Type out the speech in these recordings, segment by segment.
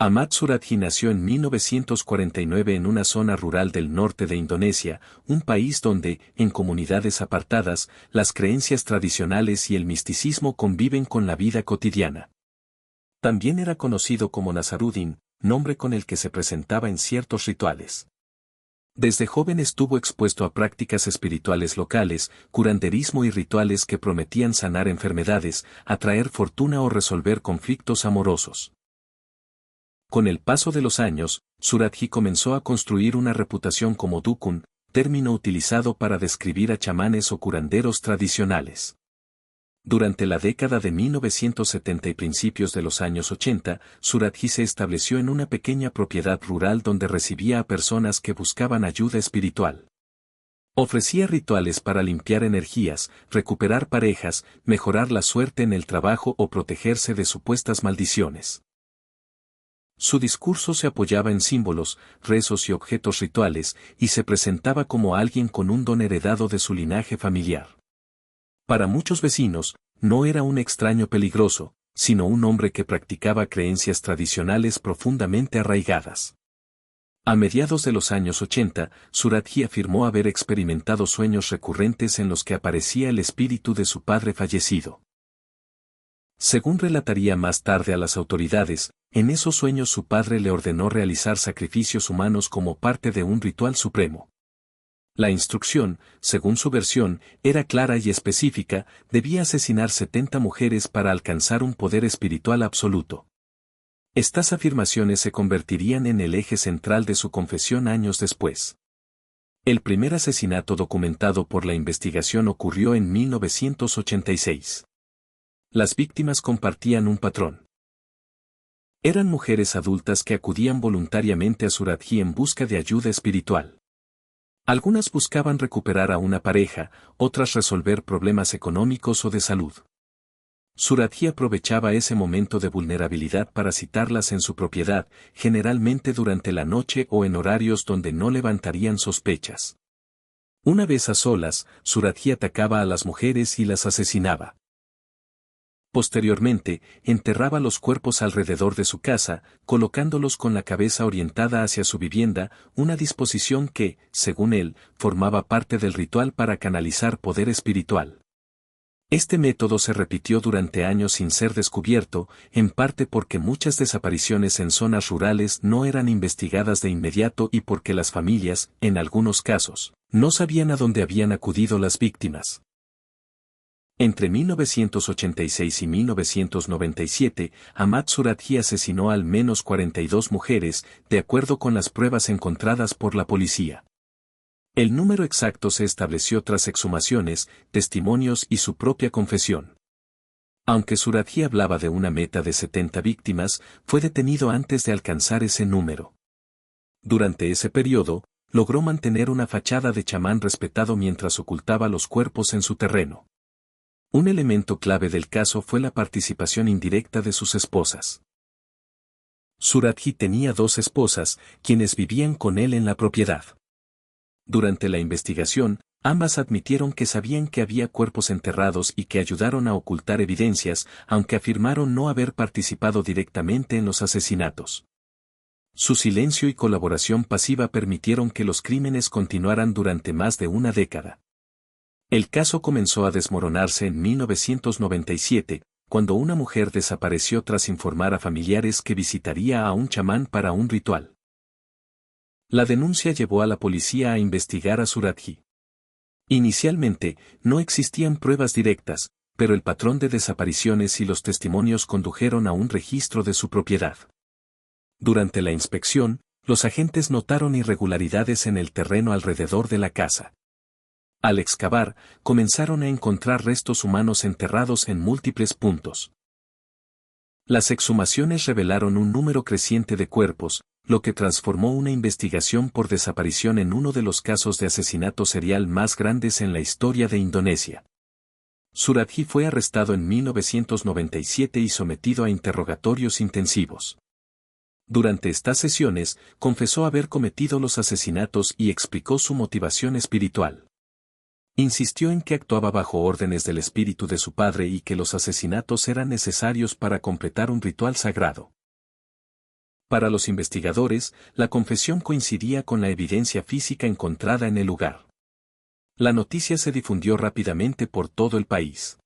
Ahmad Suradji nació en 1949 en una zona rural del norte de Indonesia, un país donde, en comunidades apartadas, las creencias tradicionales y el misticismo conviven con la vida cotidiana. También era conocido como Nazaruddin, nombre con el que se presentaba en ciertos rituales. Desde joven estuvo expuesto a prácticas espirituales locales, curanderismo y rituales que prometían sanar enfermedades, atraer fortuna o resolver conflictos amorosos. Con el paso de los años, Suradji comenzó a construir una reputación como dukun, término utilizado para describir a chamanes o curanderos tradicionales. Durante la década de 1970 y principios de los años 80, Suradji se estableció en una pequeña propiedad rural donde recibía a personas que buscaban ayuda espiritual. Ofrecía rituales para limpiar energías, recuperar parejas, mejorar la suerte en el trabajo o protegerse de supuestas maldiciones. Su discurso se apoyaba en símbolos, rezos y objetos rituales, y se presentaba como alguien con un don heredado de su linaje familiar. Para muchos vecinos, no era un extraño peligroso, sino un hombre que practicaba creencias tradicionales profundamente arraigadas. A mediados de los años 80, Suradji afirmó haber experimentado sueños recurrentes en los que aparecía el espíritu de su padre fallecido. Según relataría más tarde a las autoridades, en esos sueños su padre le ordenó realizar sacrificios humanos como parte de un ritual supremo. La instrucción, según su versión, era clara y específica: debía asesinar 70 mujeres para alcanzar un poder espiritual absoluto. Estas afirmaciones se convertirían en el eje central de su confesión años después. El primer asesinato documentado por la investigación ocurrió en 1986. Las víctimas compartían un patrón. Eran mujeres adultas que acudían voluntariamente a Suradji en busca de ayuda espiritual. Algunas buscaban recuperar a una pareja, otras resolver problemas económicos o de salud. Suradji aprovechaba ese momento de vulnerabilidad para citarlas en su propiedad, generalmente durante la noche o en horarios donde no levantarían sospechas. Una vez a solas, Suradji atacaba a las mujeres y las asesinaba. Posteriormente, enterraba los cuerpos alrededor de su casa, colocándolos con la cabeza orientada hacia su vivienda, una disposición que, según él, formaba parte del ritual para canalizar poder espiritual. Este método se repitió durante años sin ser descubierto, en parte porque muchas desapariciones en zonas rurales no eran investigadas de inmediato y porque las familias, en algunos casos, no sabían a dónde habían acudido las víctimas. Entre 1986 y 1997, Ahmad Suradji asesinó al menos 42 mujeres, de acuerdo con las pruebas encontradas por la policía. El número exacto se estableció tras exhumaciones, testimonios y su propia confesión. Aunque Suradji hablaba de una meta de 70 víctimas, fue detenido antes de alcanzar ese número. Durante ese periodo, logró mantener una fachada de chamán respetado mientras ocultaba los cuerpos en su terreno. Un elemento clave del caso fue la participación indirecta de sus esposas. Suradji tenía 2 esposas, quienes vivían con él en la propiedad. Durante la investigación, ambas admitieron que sabían que había cuerpos enterrados y que ayudaron a ocultar evidencias, aunque afirmaron no haber participado directamente en los asesinatos. Su silencio y colaboración pasiva permitieron que los crímenes continuaran durante más de una década. El caso comenzó a desmoronarse en 1997, cuando una mujer desapareció tras informar a familiares que visitaría a un chamán para un ritual. La denuncia llevó a la policía a investigar a Suradji. Inicialmente, no existían pruebas directas, pero el patrón de desapariciones y los testimonios condujeron a un registro de su propiedad. Durante la inspección, los agentes notaron irregularidades en el terreno alrededor de la casa. Al excavar, comenzaron a encontrar restos humanos enterrados en múltiples puntos. Las exhumaciones revelaron un número creciente de cuerpos, lo que transformó una investigación por desaparición en uno de los casos de asesinato serial más grandes en la historia de Indonesia. Suradji fue arrestado en 1997 y sometido a interrogatorios intensivos. Durante estas sesiones, confesó haber cometido los asesinatos y explicó su motivación espiritual. Insistió en que actuaba bajo órdenes del espíritu de su padre y que los asesinatos eran necesarios para completar un ritual sagrado. Para los investigadores, la confesión coincidía con la evidencia física encontrada en el lugar. La noticia se difundió rápidamente por todo el país.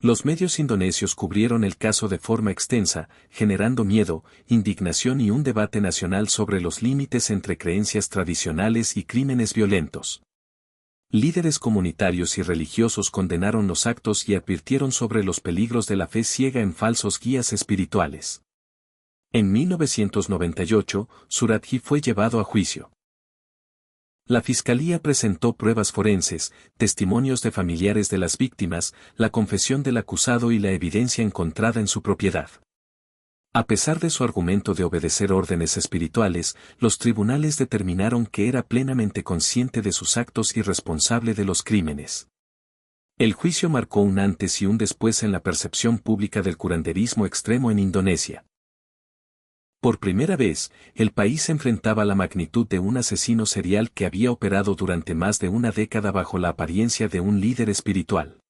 Los medios indonesios cubrieron el caso de forma extensa, generando miedo, indignación y un debate nacional sobre los límites entre creencias tradicionales y crímenes violentos. Líderes comunitarios y religiosos condenaron los actos y advirtieron sobre los peligros de la fe ciega en falsos guías espirituales. En 1998, Suradji fue llevado a juicio. La fiscalía presentó pruebas forenses, testimonios de familiares de las víctimas, la confesión del acusado y la evidencia encontrada en su propiedad. A pesar de su argumento de obedecer órdenes espirituales, los tribunales determinaron que era plenamente consciente de sus actos y responsable de los crímenes. El juicio marcó un antes y un después en la percepción pública del curanderismo extremo en Indonesia. Por primera vez, el país enfrentaba la magnitud de un asesino serial que había operado durante más de una década bajo la apariencia de un líder espiritual.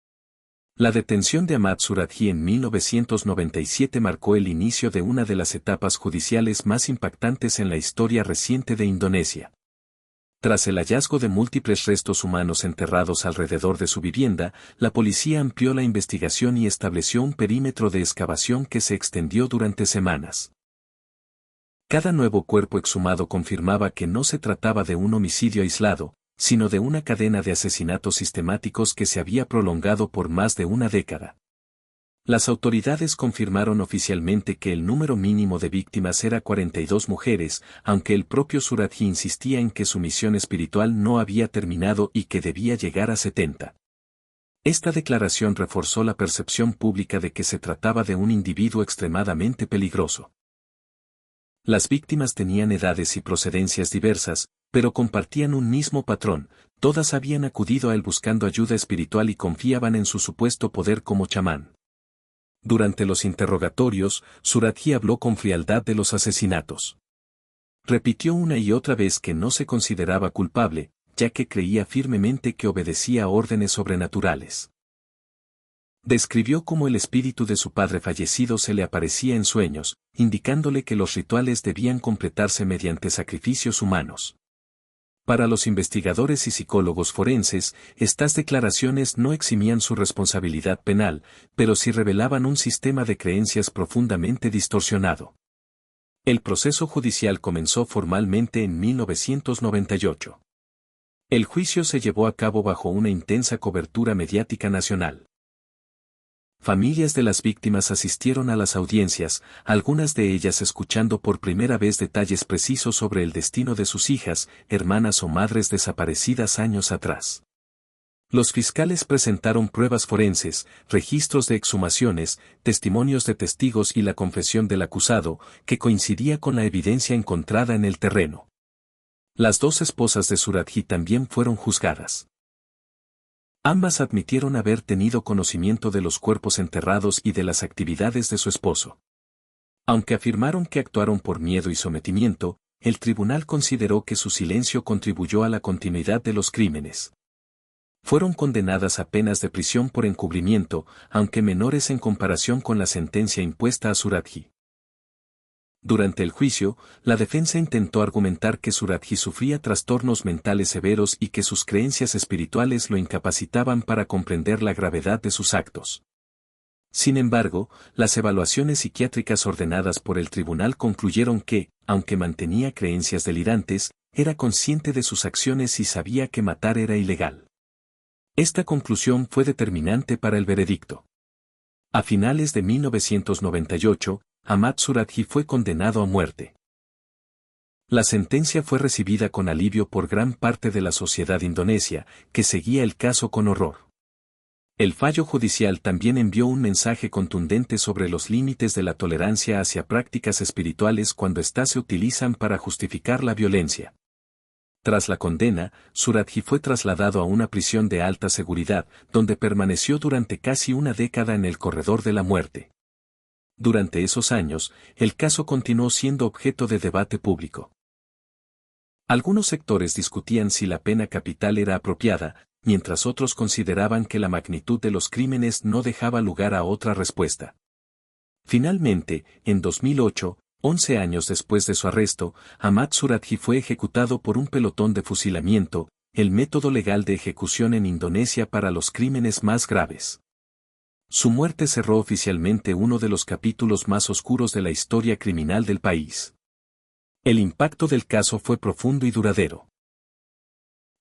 La detención de Ahmad Suradji en 1997 marcó el inicio de una de las etapas judiciales más impactantes en la historia reciente de Indonesia. Tras el hallazgo de múltiples restos humanos enterrados alrededor de su vivienda, la policía amplió la investigación y estableció un perímetro de excavación que se extendió durante semanas. Cada nuevo cuerpo exhumado confirmaba que no se trataba de un homicidio aislado, sino de una cadena de asesinatos sistemáticos que se había prolongado por más de una década. Las autoridades confirmaron oficialmente que el número mínimo de víctimas era 42 mujeres, aunque el propio Suradji insistía en que su misión espiritual no había terminado y que debía llegar a 70. Esta declaración reforzó la percepción pública de que se trataba de un individuo extremadamente peligroso. Las víctimas tenían edades y procedencias diversas, pero compartían un mismo patrón, todas habían acudido a él buscando ayuda espiritual y confiaban en su supuesto poder como chamán. Durante los interrogatorios, Suradji habló con frialdad de los asesinatos. Repitió una y otra vez que no se consideraba culpable, ya que creía firmemente que obedecía a órdenes sobrenaturales. Describió cómo el espíritu de su padre fallecido se le aparecía en sueños, indicándole que los rituales debían completarse mediante sacrificios humanos. Para los investigadores y psicólogos forenses, estas declaraciones no eximían su responsabilidad penal, pero sí revelaban un sistema de creencias profundamente distorsionado. El proceso judicial comenzó formalmente en 1998. El juicio se llevó a cabo bajo una intensa cobertura mediática nacional. Familias de las víctimas asistieron a las audiencias, algunas de ellas escuchando por primera vez detalles precisos sobre el destino de sus hijas, hermanas o madres desaparecidas años atrás. Los fiscales presentaron pruebas forenses, registros de exhumaciones, testimonios de testigos y la confesión del acusado, que coincidía con la evidencia encontrada en el terreno. Las dos esposas de Suradji también fueron juzgadas. Ambas admitieron haber tenido conocimiento de los cuerpos enterrados y de las actividades de su esposo. Aunque afirmaron que actuaron por miedo y sometimiento, el tribunal consideró que su silencio contribuyó a la continuidad de los crímenes. Fueron condenadas a penas de prisión por encubrimiento, aunque menores en comparación con la sentencia impuesta a Suradji. Durante el juicio, la defensa intentó argumentar que Suradji sufría trastornos mentales severos y que sus creencias espirituales lo incapacitaban para comprender la gravedad de sus actos. Sin embargo, las evaluaciones psiquiátricas ordenadas por el tribunal concluyeron que, aunque mantenía creencias delirantes, era consciente de sus acciones y sabía que matar era ilegal. Esta conclusión fue determinante para el veredicto. A finales de 1998, Ahmad Suradji fue condenado a muerte. La sentencia fue recibida con alivio por gran parte de la sociedad indonesia, que seguía el caso con horror. El fallo judicial también envió un mensaje contundente sobre los límites de la tolerancia hacia prácticas espirituales cuando éstas se utilizan para justificar la violencia. Tras la condena, Suradji fue trasladado a una prisión de alta seguridad, donde permaneció durante casi una década en el corredor de la muerte. Durante esos años, el caso continuó siendo objeto de debate público. Algunos sectores discutían si la pena capital era apropiada, mientras otros consideraban que la magnitud de los crímenes no dejaba lugar a otra respuesta. Finalmente, en 2008, 11 años después de su arresto, Ahmad Suradji fue ejecutado por un pelotón de fusilamiento, el método legal de ejecución en Indonesia para los crímenes más graves. Su muerte cerró oficialmente uno de los capítulos más oscuros de la historia criminal del país. El impacto del caso fue profundo y duradero.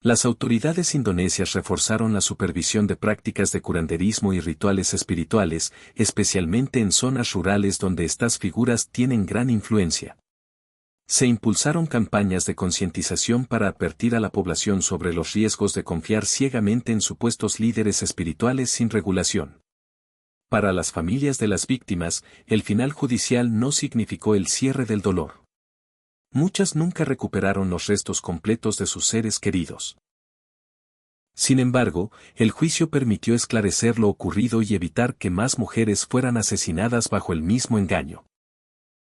Las autoridades indonesias reforzaron la supervisión de prácticas de curanderismo y rituales espirituales, especialmente en zonas rurales donde estas figuras tienen gran influencia. Se impulsaron campañas de concientización para advertir a la población sobre los riesgos de confiar ciegamente en supuestos líderes espirituales sin regulación. Para las familias de las víctimas, el final judicial no significó el cierre del dolor. Muchas nunca recuperaron los restos completos de sus seres queridos. Sin embargo, el juicio permitió esclarecer lo ocurrido y evitar que más mujeres fueran asesinadas bajo el mismo engaño.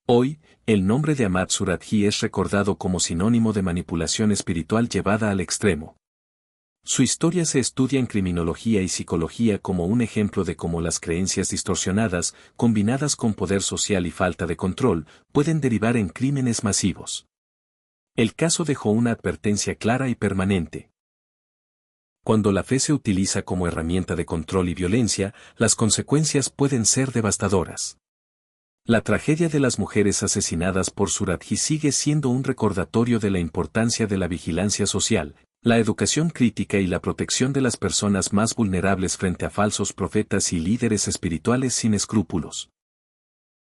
Hoy, el nombre de Ahmad Suradji es recordado como sinónimo de manipulación espiritual llevada al extremo. Su historia se estudia en criminología y psicología como un ejemplo de cómo las creencias distorsionadas, combinadas con poder social y falta de control, pueden derivar en crímenes masivos. El caso dejó una advertencia clara y permanente. Cuando la fe se utiliza como herramienta de control y violencia, las consecuencias pueden ser devastadoras. La tragedia de las mujeres asesinadas por Suradji sigue siendo un recordatorio de la importancia de la vigilancia social, la educación crítica y la protección de las personas más vulnerables frente a falsos profetas y líderes espirituales sin escrúpulos.